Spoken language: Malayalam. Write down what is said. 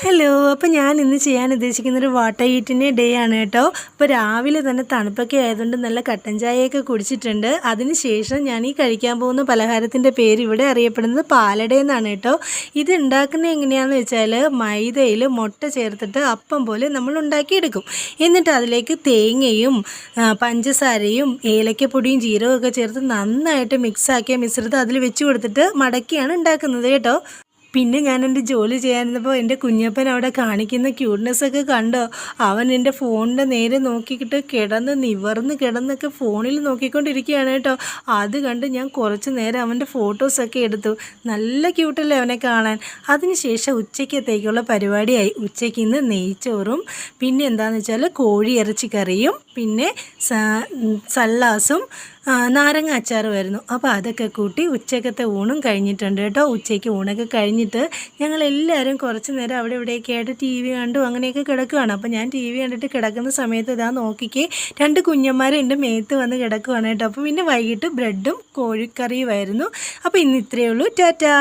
ഹലോ. അപ്പോൾ ഞാൻ ഇന്ന് ചെയ്യാൻ ഉദ്ദേശിക്കുന്നൊരു വാട്ടർ ഹീറ്റിൻ്റെ ഡേ ആണ് കേട്ടോ. അപ്പോൾ രാവിലെ തന്നെ തണുപ്പൊക്കെ ആയതുകൊണ്ട് നല്ല കട്ടൻ ചായയൊക്കെ കുടിച്ചിട്ടുണ്ട്. അതിന് ശേഷം ഞാൻ ഈ കഴിക്കാൻ പോകുന്ന പലഹാരത്തിൻ്റെ പേര് ഇവിടെ അറിയപ്പെടുന്നത് പാലട എന്നാണ് കേട്ടോ. ഇത് ഉണ്ടാക്കുന്നത് എങ്ങനെയാണെന്ന് വെച്ചാൽ മൈദയിൽ മുട്ട ചേർത്തിട്ട് അപ്പം പോലെ നമ്മൾ ഉണ്ടാക്കിയെടുക്കും. എന്നിട്ട് അതിലേക്ക് തേങ്ങയും പഞ്ചസാരയും ഏലക്കപ്പൊടിയും ജീരകമൊക്കെ ചേർത്ത് നന്നായിട്ട് മിക്സാക്കിയ മിശ്രിതം അതിൽ വെച്ച് കൊടുത്തിട്ട് മടക്കിയാണ് ഉണ്ടാക്കുന്നത് കേട്ടോ. പിന്നെ ഞാൻ എൻ്റെ ജോലി ചെയ്യാനിരുന്നപ്പോൾ എൻ്റെ കുഞ്ഞപ്പൻ അവിടെ കാണിക്കുന്ന ക്യൂട്ട്നെസ്സൊക്കെ കണ്ടോ. അവൻ എൻ്റെ ഫോണിൻ്റെ നേരെ നോക്കിയിട്ട് നിവർന്ന് കിടന്നൊക്കെ ഫോണിൽ നോക്കിക്കൊണ്ടിരിക്കുകയാണ് കേട്ടോ. അത് കണ്ട് ഞാൻ കുറച്ച് നേരം അവൻ്റെ ഫോട്ടോസൊക്കെ എടുത്തു. നല്ല ക്യൂട്ടല്ലേ അവനെ കാണാൻ. അതിനുശേഷം ഉച്ചയ്ക്കത്തേക്കുള്ള പരിപാടിയായി. ഉച്ചയ്ക്ക് ഇന്ന് നെയ്ച്ചോറും പിന്നെ എന്താണെന്ന് വെച്ചാൽ കോഴി ഇറച്ചി കറിയും പിന്നെ സല്ലാസും നാരങ്ങ അച്ചാറുമായിരുന്നു. അപ്പോൾ അതൊക്കെ കൂട്ടി ഉച്ചക്കത്തെ ഊണും കഴിഞ്ഞിട്ടുണ്ട് കേട്ടോ. ഉച്ചയ്ക്ക് ഊണൊക്കെ കഴിഞ്ഞിട്ട് ഞങ്ങളെല്ലാവരും കുറച്ച് നേരം അവിടെ ഇവിടെയൊക്കെ ആയിട്ട് ടി വി കണ്ടു അങ്ങനെയൊക്കെ കിടക്കുകയാണ്. അപ്പോൾ ഞാൻ ടി വി കണ്ടിട്ട് കിടക്കുന്ന സമയത്ത് ഇതാ നോക്കിക്കേ 2 കുഞ്ഞന്മാർ എൻ്റെ മേത്ത് വന്ന് കിടക്കുകയാണ് കേട്ടോ. അപ്പോൾ പിന്നെ വൈകിട്ട് ബ്രെഡും കോഴിക്കറിയുമായിരുന്നു. അപ്പോൾ ഇന്ന് ഇത്രയേ ഉള്ളൂ. ടാറ്റാ.